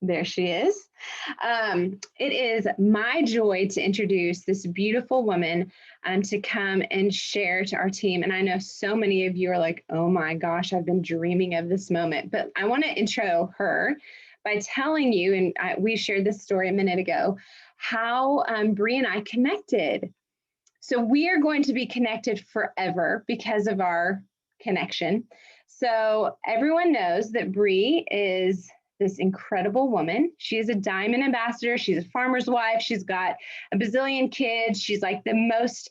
There she is. It is my joy to introduce this beautiful woman to come and share to our team. And I know so many of you are like, oh my gosh, I've been dreaming of this moment. But I want to intro her by telling you, and we shared this story a minute ago, how Bree and I connected. So we are going to be connected forever because of our connection. So everyone knows that Bree is this incredible woman. She is a diamond ambassador. She's a farmer's wife. She's got a bazillion kids. She's like the most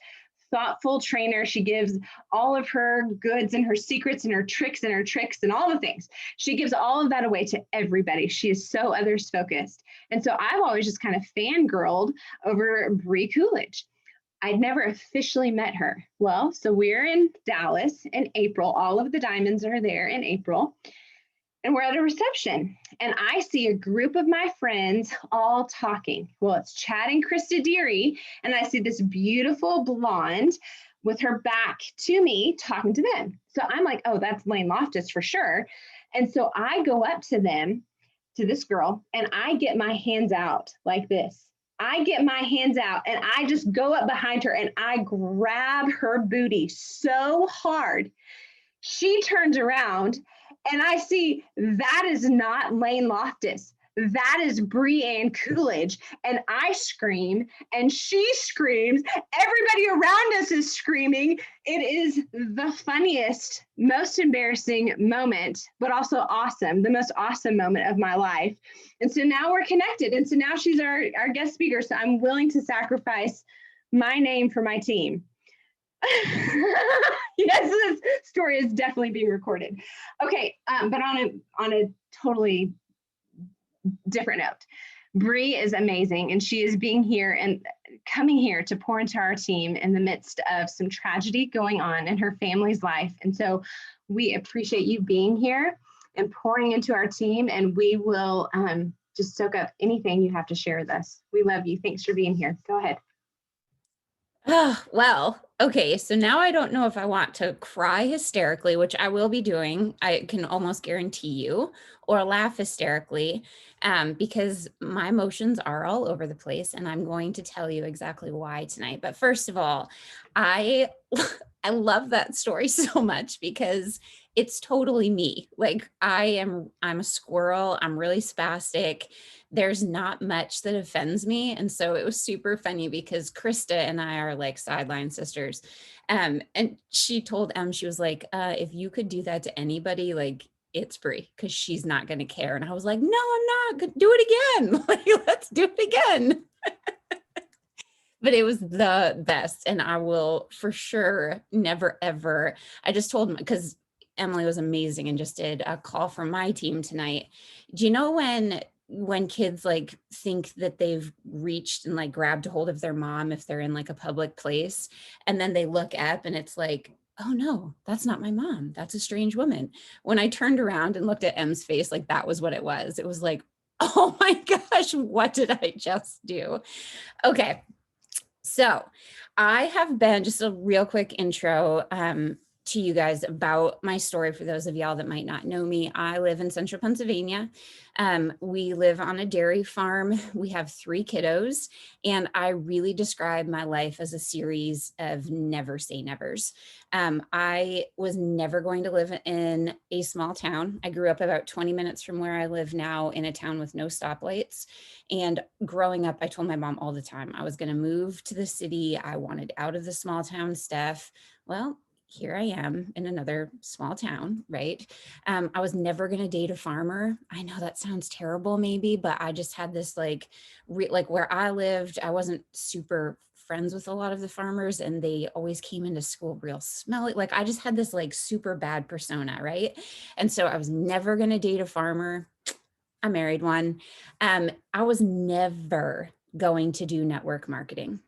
thoughtful trainer. She gives all of her goods and her secrets and her tricks and all the things. She gives all of that away to everybody. She is so others focused. And so I've always just kind of fangirled over Bree Coolidge. I'd never officially met her. Well, so we're in Dallas in April. All of the diamonds are there in April. And we're at a reception. And I see a group of my friends all talking. Well, it's Chad and Krista Deary. And I see this beautiful blonde with her back to me talking to them. So I'm like, oh, that's Lane Loftus for sure. And so I go up to them, to this girl, and I get my hands out like this. I get my hands out and I just go up behind her and I grab her booty so hard. She turns around and I see that is not Lane Loftus. That is Brianne Coolidge. And I scream and she screams. Everybody around us is screaming. It is the funniest, most embarrassing moment, but also awesome, the most awesome moment of my life. And so now we're connected. And so now she's our guest speaker. So I'm willing to sacrifice my name for my team. Yes, this story is definitely being recorded. Okay, but on a totally different note, Bree is amazing, and she is being here and coming here to pour into our team in the midst of some tragedy going on in her family's life. And so we appreciate you being here and pouring into our team, and we will just soak up anything you have to share with us. We love you. Thanks for being here. Go ahead. Oh, well, okay. So now I don't know if I want to cry hysterically, which I will be doing. I can almost guarantee you, or laugh hysterically, because my emotions are all over the place, and I'm going to tell you exactly why tonight. But first of all, I I love that story so much because it's totally me. Like I'm a squirrel. I'm really spastic. There's not much that offends me. And so it was super funny because Krista and I are like sideline sisters. And she told she was like, if you could do that to anybody, like it's Brie, because she's not going to care. And I was like, no, I'm not. Do it again. Like, let's do it again. But it was the best. And I will for sure never, ever. I just told him because Emily was amazing and just did a call from my team tonight. Do you know when kids like think that they've reached and like grabbed a hold of their mom if they're in like a public place, and then they look up and it's like, oh no, that's not my mom. That's a strange woman. When I turned around and looked at M's face, like that was what it was. It was like, oh my gosh, what did I just do? Okay. So I have been, just a real quick intro to you guys about my story. For those of y'all that might not know me, I live in central Pennsylvania. We live on a dairy farm. We have 3 kiddos, and I really describe my life as a series of never say nevers. I was never going to live in a small town. I grew up about 20 minutes from where I live now in a town with no stoplights. And growing up, I told my mom all the time I was going to move to the city. I wanted out of the small town stuff. Well, here I am in another small town, right? I was never going to date a farmer. I know that sounds terrible maybe, but I just had this like where I lived, I wasn't super friends with a lot of the farmers, and they always came into school real smelly. Like I just had this like super bad persona, right? And so I was never going to date a farmer. I married one. I was never going to do network marketing.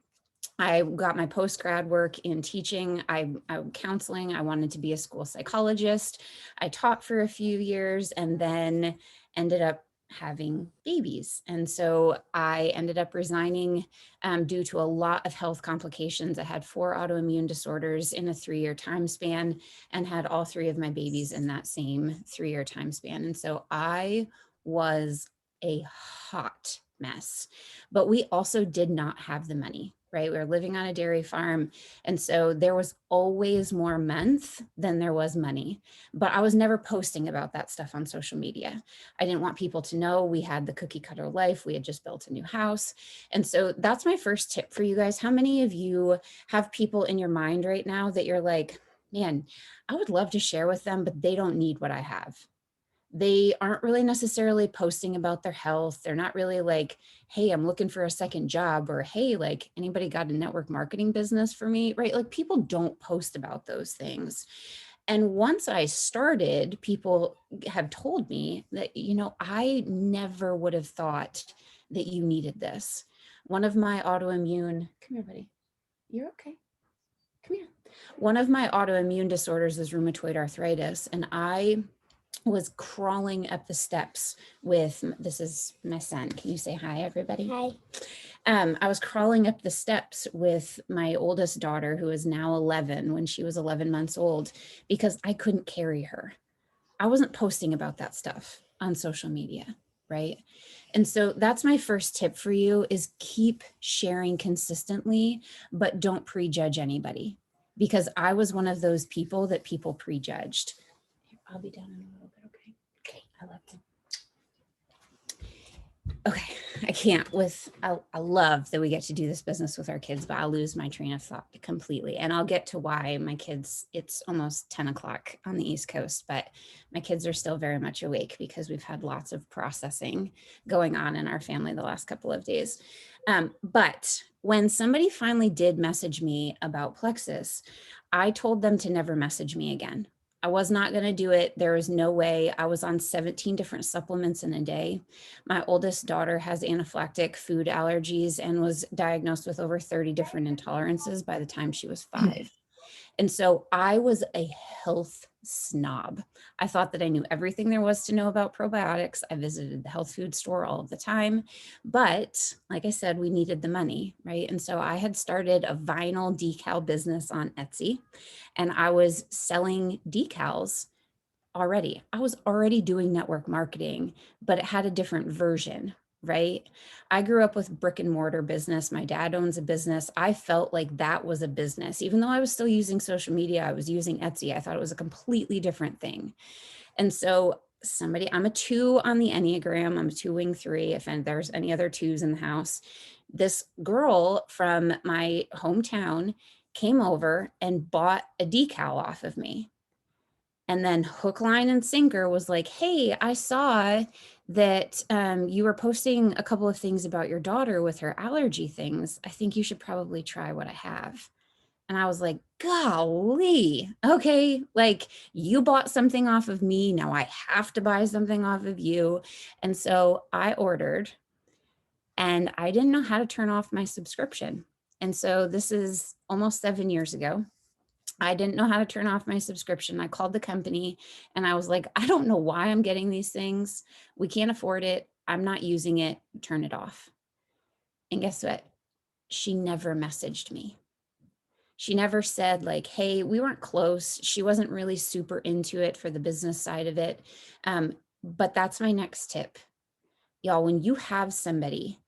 I got my post-grad work in teaching, I counseling. I wanted to be a school psychologist. I taught for a few years and then ended up having babies. And so I ended up resigning due to a lot of health complications. I had 4 autoimmune disorders in a 3-year time span and had all 3 of my babies in that same 3-year time span. And so I was a hot mess, but we also did not have the money, right? We were living on a dairy farm. And so there was always more month than there was money, but I was never posting about that stuff on social media. I didn't want people to know we had the cookie cutter life. We had just built a new house. And so that's my first tip for you guys. How many of you have people in your mind right now that you're like, man, I would love to share with them, but they don't need what I have? They aren't really necessarily posting about their health. They're not really like, hey, I'm looking for a second job, or hey, like, anybody got a network marketing business for me, right? Like, people don't post about those things. And once I started, people have told me that, I never would have thought that you needed this. One of my autoimmune, come here, buddy. You're okay. Come here. One of my autoimmune disorders is rheumatoid arthritis. And I was crawling up the steps with, this is my son. Can you say hi, everybody? Hi. I was crawling up the steps with my oldest daughter, who is now 11, when she was 11 months old, because I couldn't carry her. I wasn't posting about that stuff on social media, right? And so that's my first tip for you, is keep sharing consistently, but don't prejudge anybody, because I was one of those people that people prejudged. I'll be down in a little bit. Okay. Okay. I love you. Okay. I can't I love that we get to do this business with our kids, but I'll lose my train of thought completely. And I'll get to why my kids, it's almost 10 o'clock on the East Coast, but my kids are still very much awake because we've had lots of processing going on in our family the last couple of days. But when somebody finally did message me about Plexus, I told them to never message me again. I was not going to do it. There was no way. I was on 17 different supplements in a day. My oldest daughter has anaphylactic food allergies and was diagnosed with over 30 different intolerances by the time she was 5. And so I was a health snob. I thought that I knew everything there was to know about probiotics. I visited the health food store all of the time. But like I said, we needed the money, right? And so I had started a vinyl decal business on Etsy, and I was selling decals already. I was already doing network marketing, but it had a different version, right? I grew up with brick and mortar business. My dad owns a business. I felt like that was a business. Even though I was still using social media, I was using Etsy. I thought it was a completely different thing. And so I'm a 2 on the Enneagram. I'm a 2 wing 3. If there's any other 2s in the house, this girl from my hometown came over and bought a decal off of me. And then hook, line, and sinker was like, hey, I saw that you were posting a couple of things about your daughter with her allergy things. I think you should probably try what I have. And I was like, golly, okay, like, you bought something off of me. Now I have to buy something off of you. And so I ordered, and I didn't know how to turn off my subscription. And so this is almost 7 years ago. I didn't know how to turn off my subscription. I called the company and I was like, I don't know why I'm getting these things. We can't afford it. I'm not using it. Turn it off. And guess what? She never messaged me. She never said like, hey, we weren't close. She wasn't really super into it for the business side of it. But that's my next tip. Y'all, when you have somebody,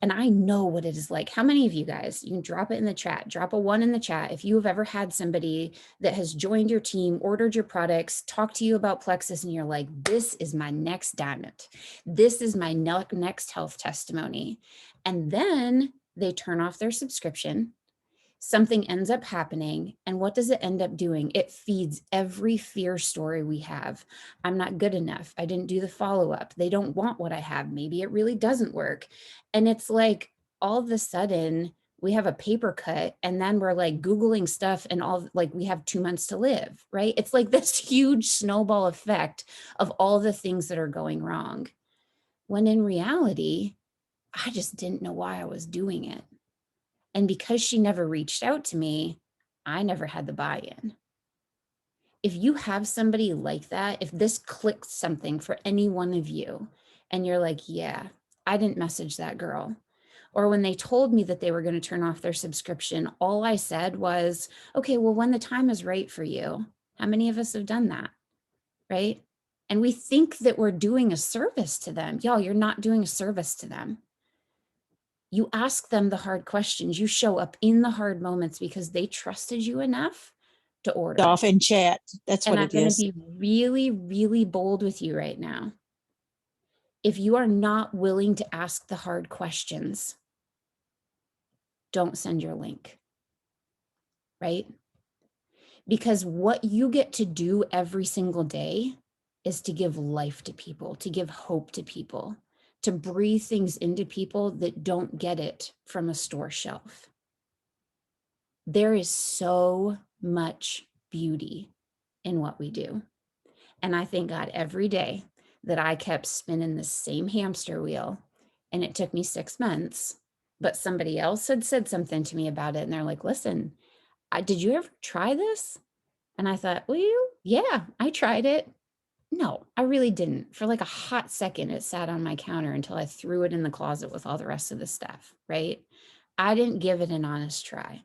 and I know what it is like. How many of you guys, you can drop it in the chat, drop a 1 in the chat if you have ever had somebody that has joined your team, ordered your products, talked to you about Plexus, and you're like, this is my next diamond. This is my next health testimony. And then they turn off their subscription. Something ends up happening. And what does it end up doing? It feeds every fear story we have. I'm not good enough. I didn't do the follow-up. They don't want what I have. Maybe it really doesn't work. And it's like, all of a sudden we have a paper cut, and then we're like Googling stuff, and we have 2 months to live, right? It's like this huge snowball effect of all the things that are going wrong. When in reality, I just didn't know why I was doing it. And because she never reached out to me, I never had the buy-in. If you have somebody like that, if this clicked something for any one of you, And you're like, yeah, I didn't message that girl. Or when they told me that they were going to turn off their subscription, all I said was, okay, well, when the time is right for you. How many of us have done that? Right? And we think that we're doing a service to them. Y'all, you're not doing a service to them. You ask them the hard questions. You show up in the hard moments because they trusted you enough to order. Off and chat. That's And what I'm it going to is. be really, really bold with you right now. If you are not willing to ask the hard questions, don't send your link, right? Because what you get to do every single day is to give life to people, to give hope to people, to breathe things into people that don't get it from a store shelf. There is so much beauty in what we do. And I thank God every day that I kept spinning the same hamster wheel. And it took me 6 months, but somebody else had said something to me about it. And they're like, listen, did you ever try this? And I thought, well, yeah, I tried it. No, I really didn't. For like a hot second, it sat on my counter until I threw it in the closet with all the rest of the stuff, right? I didn't give it an honest try.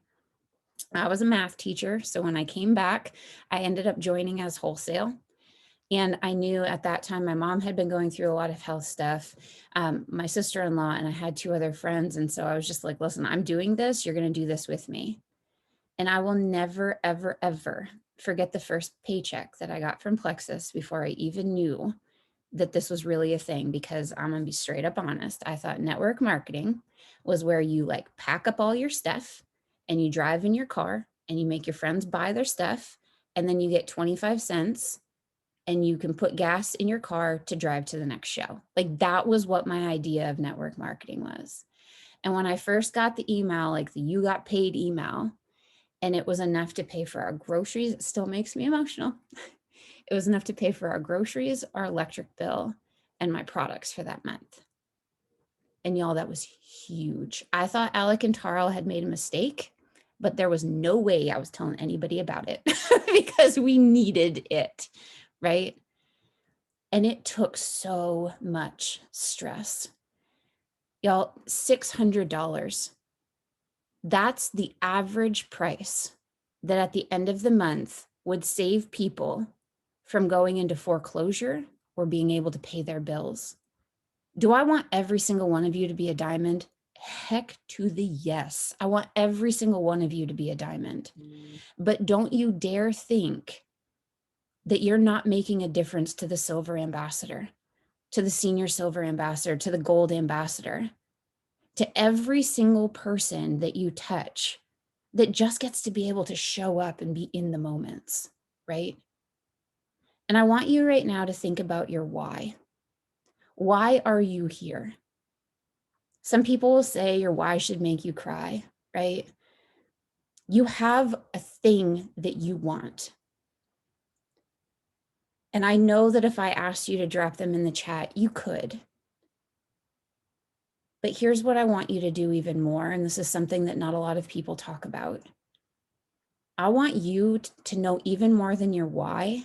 I was a math teacher. So when I came back, I ended up joining as wholesale. And I knew at that time my mom had been going through a lot of health stuff, my sister-in-law, and I had 2 other friends. And so I was just like, listen, I'm doing this. You're going to do this with me. And I will never, ever, ever forget the first paycheck that I got from Plexus before I even knew that this was really a thing, because I'm going to be straight up honest. I thought network marketing was where you like pack up all your stuff and you drive in your car and you make your friends buy their stuff. And then you get 25 cents and you can put gas in your car to drive to the next show. Like that was what my idea of network marketing was. And when I first got the email, like the you got paid email, and it was enough to pay for our groceries, it still makes me emotional. It was enough to pay for our groceries, our electric bill, and my products for that month. And y'all, that was huge. I thought Alec and Tarl had made a mistake, but there was no way I was telling anybody about it because we needed it, right? And it took so much stress. Y'all, $600. That's the average price that at the end of the month would save people from going into foreclosure or being able to pay their bills. Do I want every single one of you to be a diamond? Heck to the yes. I want every single one of you to be a diamond. But don't you dare think that you're not making a difference to the silver ambassador, to the senior silver ambassador, to the gold ambassador, to every single person that you touch that just gets to be able to show up and be in the moments, right? And I want you right now to think about your why. Why are you here? Some people will say your why should make you cry, right? You have a thing that you want. And I know that if I asked you to drop them in the chat, you could. But here's what I want you to do even more. And this is something that not a lot of people talk about. I want you to know even more than your why.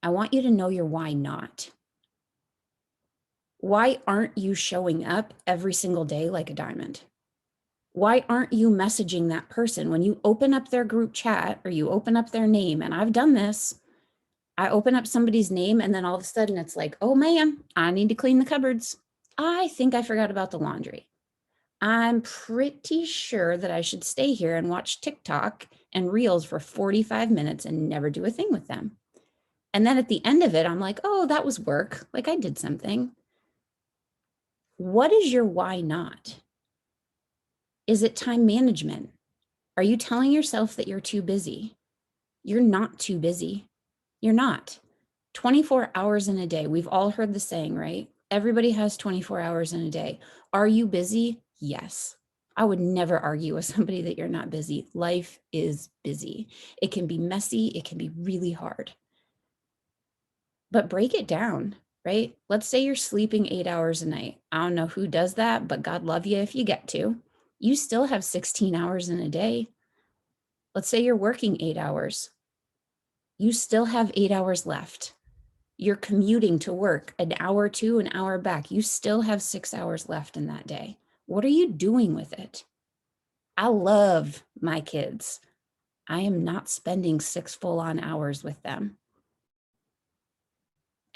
I want you to know your why not. Why aren't you showing up every single day like a diamond? Why aren't you messaging that person when you open up their group chat or you open up their name? And I've done this. I open up somebody's name and then all of a sudden it's like, oh man, I need to clean the cupboards. I think I forgot about the laundry. I'm pretty sure that I should stay here and watch TikTok and Reels for 45 minutes and never do a thing with them. And then at the end of it, I'm like, oh, that was work. Like I did something. What is your why not? Is it time management? Are you telling yourself that you're too busy? You're not too busy. You're not. 24 hours in a day. We've all heard the saying, right? Everybody has 24 hours in a day. Are you busy? Yes. I would never argue with somebody that you're not busy. Life is busy. It can be messy. It can be really hard. But break it down, right? Let's say you're sleeping 8 hours a night. I don't know who does that, but God love you if you get to. You still have 16 hours in a day. Let's say you're working 8 hours. You still have 8 hours left. You're commuting to work an hour to an hour back. You still have 6 hours left in that day. What are you doing with it? I love my kids. I am not spending 6 full-on hours with them.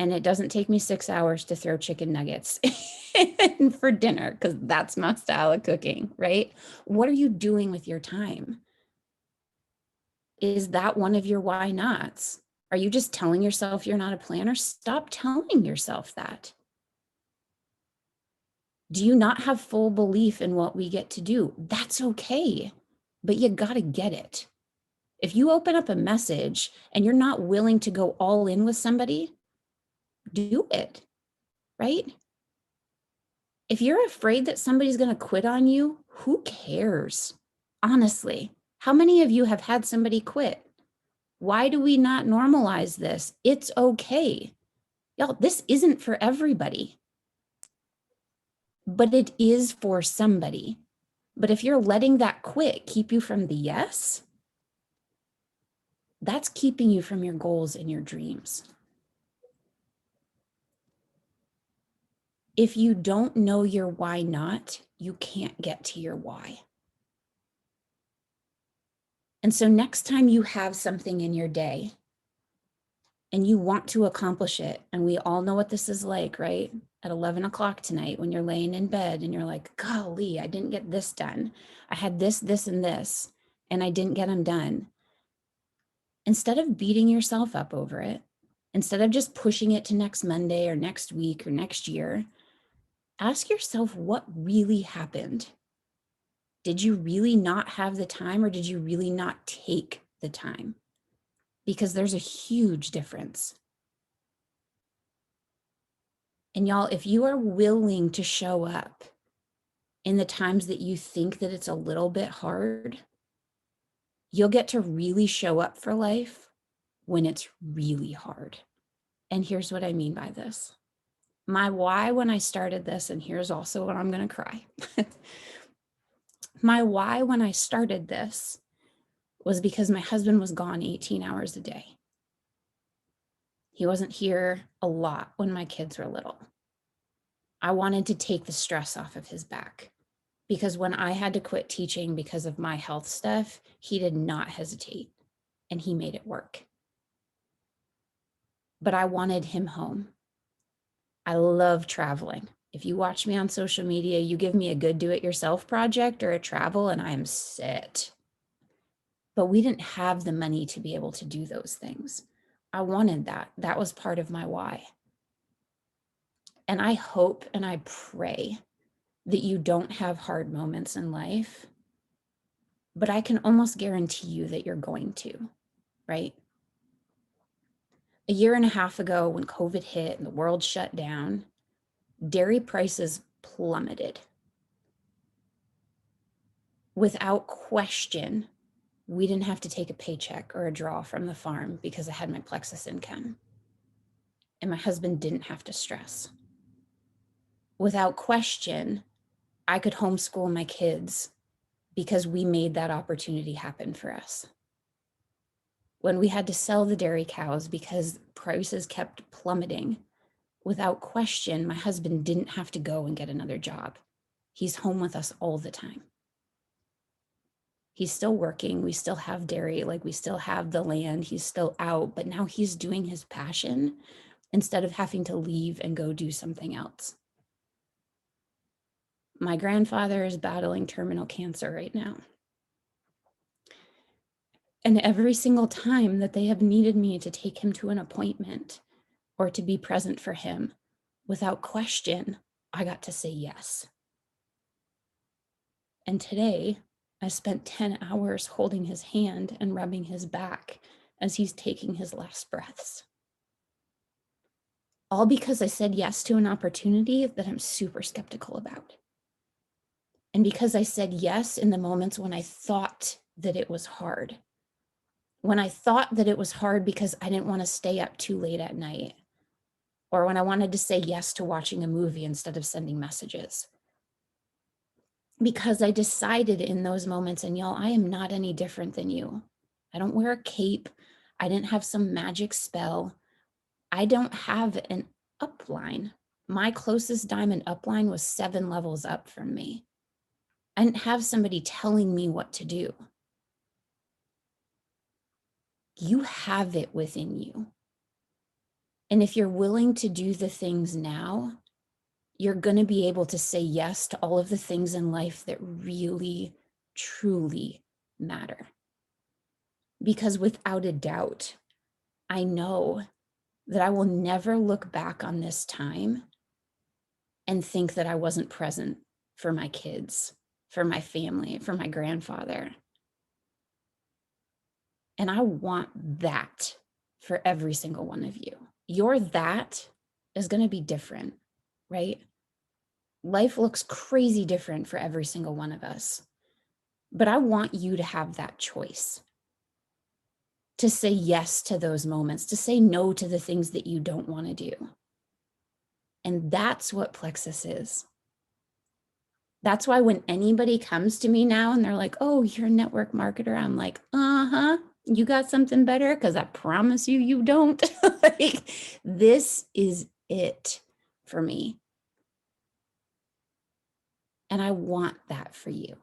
And it doesn't take me 6 hours to throw chicken nuggets for dinner, because that's my style of cooking, right? What are you doing with your time? Is that one of your why nots? Are you just telling yourself you're not a planner? Stop telling yourself that. Do you not have full belief in what we get to do? That's okay, but you got to get it. If you open up a message and you're not willing to go all in with somebody, do it, right? If you're afraid that somebody's going to quit on you, who cares? Honestly, how many of you have had somebody quit? Why do we not normalize this? It's okay. Y'all, this isn't for everybody, but it is for somebody. But if you're letting that quit keep you from the yes, that's keeping you from your goals and your dreams. If you don't know your why not, you can't get to your why. And so next time you have something in your day and you want to accomplish it, and we all know what this is like, right? At 11 o'clock tonight when you're laying in bed and you're like, golly, I didn't get this done. I had this, this, and this, and I didn't get them done. Instead of beating yourself up over it, instead of just pushing it to next Monday or next week or next year, ask yourself what really happened. Did you really not have the time, or did you really not take the time? Because there's a huge difference. And y'all, if you are willing to show up in the times that you think that it's a little bit hard, you'll get to really show up for life when it's really hard. And here's what I mean by this. My why when I started this, and here's also what I'm going to cry. My why when I started this was because my husband was gone 18 hours a day. He wasn't here a lot when my kids were little. I wanted to take the stress off of his back, because when I had to quit teaching because of my health stuff, he did not hesitate and he made it work. But I wanted him home. I love traveling. If you watch me on social media, you give me a good do-it-yourself project or a travel and I am set. But we didn't have the money to be able to do those things. I wanted that. That was part of my why. And I hope and I pray that you don't have hard moments in life, but I can almost guarantee you that you're going to, right? A year and a half ago, when COVID hit and the world shut down, dairy prices plummeted. Without question, we didn't have to take a paycheck or a draw from the farm because I had my Plexus income. And my husband didn't have to stress. Without question, I could homeschool my kids because we made that opportunity happen for us. When we had to sell the dairy cows because prices kept plummeting, without question, my husband didn't have to go and get another job. He's home with us all the time. He's still working. We still have dairy, like we still have the land. He's still out, but now he's doing his passion instead of having to leave and go do something else. My grandfather is battling terminal cancer right now. And every single time that they have needed me to take him to an appointment or to be present for him, without question, I got to say yes. And today, I spent 10 hours holding his hand and rubbing his back as he's taking his last breaths. All because I said yes to an opportunity that I'm super skeptical about. And because I said yes in the moments when I thought that it was hard. When I thought that it was hard because I didn't want to stay up too late at night. Or when I wanted to say yes to watching a movie instead of sending messages. Because I decided in those moments, and y'all, I am not any different than you. I don't wear a cape. I didn't have some magic spell. I don't have an upline. My closest diamond upline was 7 levels up from me. I didn't have somebody telling me what to do. You have it within you. And if you're willing to do the things now, you're going to be able to say yes to all of the things in life that really, truly matter. Because without a doubt, I know that I will never look back on this time and think that I wasn't present for my kids, for my family, for my grandfather. And I want that for every single one of you. Your that is going to be different, right? Life looks crazy different for every single one of us. But I want you to have that choice, to say yes to those moments, to say no to the things that you don't want to do. And that's what Plexus is. That's why when anybody comes to me now and they're like, oh, you're a network marketer, I'm like, uh-huh, you got something better? Because I promise you, you don't. Like, this is it for me. And I want that for you.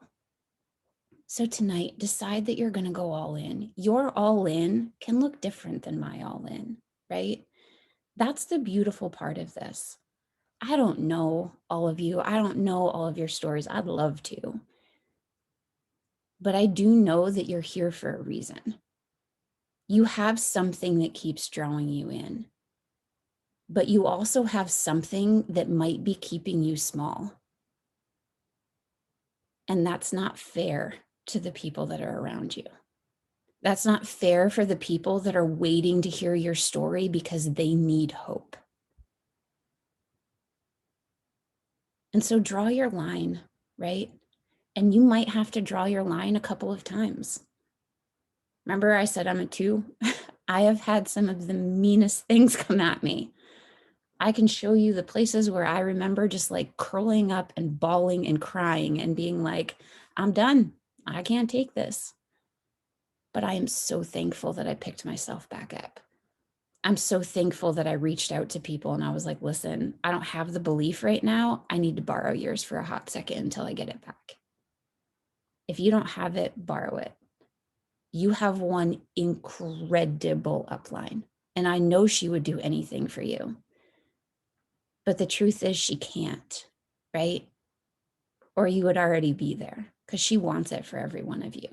So tonight, decide that you're going to go all in. Your all in can look different than my all in, right? That's the beautiful part of this. I don't know all of you. I don't know all of your stories. I'd love to. But I do know that you're here for a reason. You have something that keeps drawing you in. But you also have something that might be keeping you small. And that's not fair to the people that are around you. That's not fair for the people that are waiting to hear your story because they need hope. And so draw your line, right? And you might have to draw your line a couple of times. Remember I said I'm a 2? I have had some of the meanest things come at me. I can show you the places where I remember just like curling up and bawling and crying and being like, I'm done. I can't take this. But I am so thankful that I picked myself back up. I'm so thankful that I reached out to people and I was like, listen, I don't have the belief right now. I need to borrow yours for a hot second until I get it back. If you don't have it, borrow it. You have one incredible upline. And I know she would do anything for you. But the truth is she can't, right? Or you would already be there because she wants it for every one of you.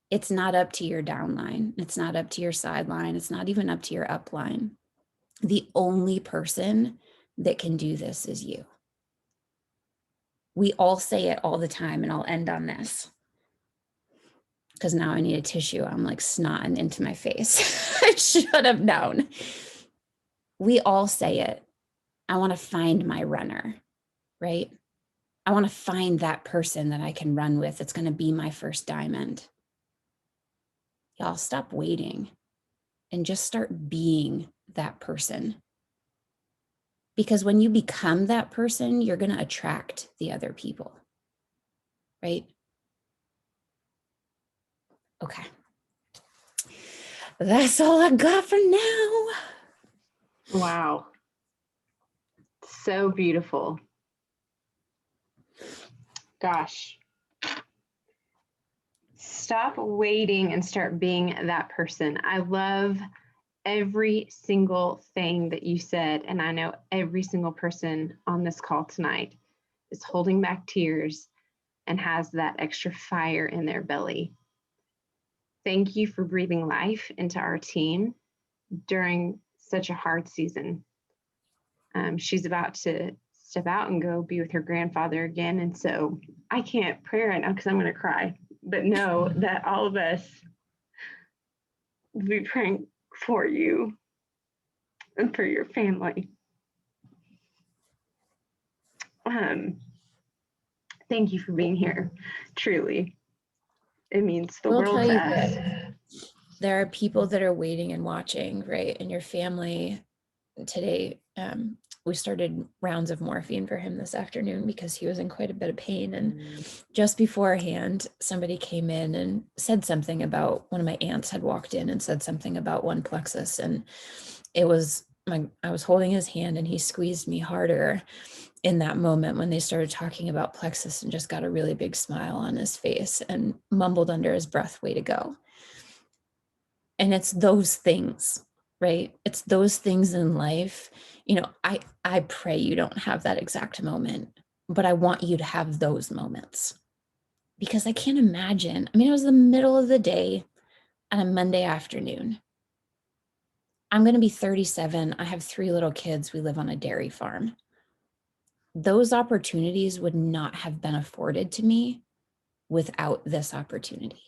It's not up to your downline. It's not up to your sideline. It's not even up to your upline. The only person that can do this is you. We all say it all the time, and I'll end on this because now I need a tissue. I'm like snotting into my face. I should have known. We all say it. I want to find my runner, right? I want to find that person that I can run with. It's going to be my first diamond. Y'all stop waiting and just start being that person. Because when you become that person, you're going to attract the other people, right? Okay. That's all I got for now. Wow. So beautiful. Gosh. Stop waiting and start being that person. I love every single thing that you said. And I know every single person on this call tonight is holding back tears and has that extra fire in their belly. Thank you for breathing life into our team during such a hard season. She's about to step out and go be with her grandfather again. And so I can't pray right now because I'm going to cry. But know that all of us will be praying for you and for your family. Thank you for being here. Truly, it means the world to us. There are people that are waiting and watching, right? And your family today we started rounds of morphine for him this afternoon because he was in quite a bit of pain. And just beforehand, somebody came in and said something about, one of my aunts had walked in and said something about one plexus. And it was I was holding his hand and he squeezed me harder in that moment when they started talking about plexus, and just got a really big smile on his face and mumbled under his breath, "Way to go." And it's those things, right? It's those things in life. I pray you don't have that exact moment, but I want you to have those moments, because I can't imagine. I mean, it was the middle of the day on a Monday afternoon. I'm going to be 37. I have 3 little kids. We live on a dairy farm. Those opportunities would not have been afforded to me without this opportunity.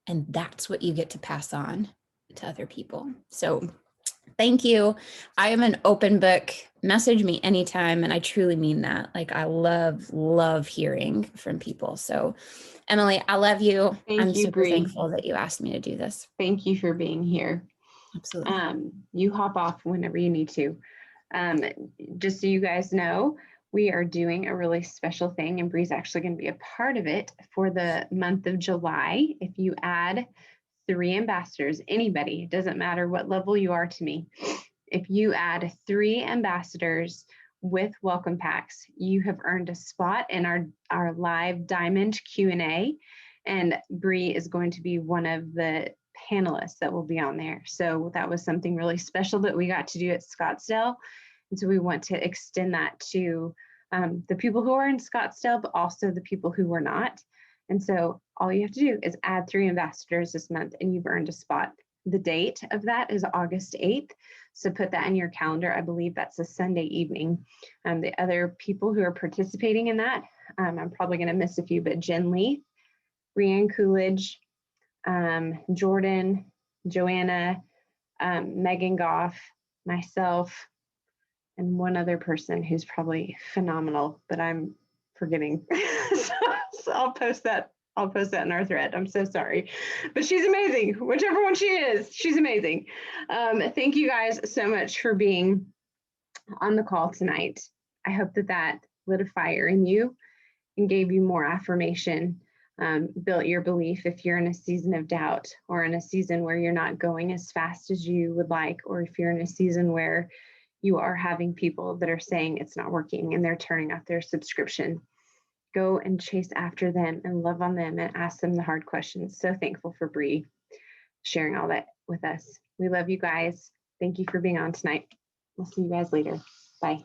And that's what you get to pass on to other people. So thank you. I am an open book. Message me anytime. And I truly mean that. Like, I love hearing from people. So Emily, I love you. I'm you, super Bree. thankful that you asked me to do this. Thank you for being here. Absolutely. You hop off whenever you need to. Just so you guys know, we are doing a really special thing, and Bree's actually going to be a part of it for the month of July. If you add 3 ambassadors, anybody, it doesn't matter what level you are to me, if you add 3 ambassadors with welcome packs, you have earned a spot in our live diamond Q&A, and Bree is going to be one of the panelists that will be on there. So that was something really special that we got to do at Scottsdale. And so we want to extend that to the people who are in Scottsdale, but also the people who were not. And so all you have to do is add 3 ambassadors this month and you've earned a spot. The date of that is August 8th. So put that in your calendar. I believe that's a Sunday evening. The other people who are participating in that, I'm probably going to miss a few, but Jen Lee, Brianne Coolidge, Jordan, Joanna, Megan Goff, myself, and one other person who's probably phenomenal, but I'm forgetting. so I'll post that in our thread. I'm so sorry, but she's amazing. Whichever one she is, she's amazing. Thank you guys so much for being on the call tonight. I hope that lit a fire in you and gave you more affirmation, built your belief if you're in a season of doubt, or in a season where you're not going as fast as you would like, or if you're in a season where you are having people that are saying it's not working and they're turning off their subscription. Go and chase after them and love on them and ask them the hard questions. So thankful for Bree sharing all that with us. We love you guys. Thank you for being on tonight. We'll see you guys later. Bye.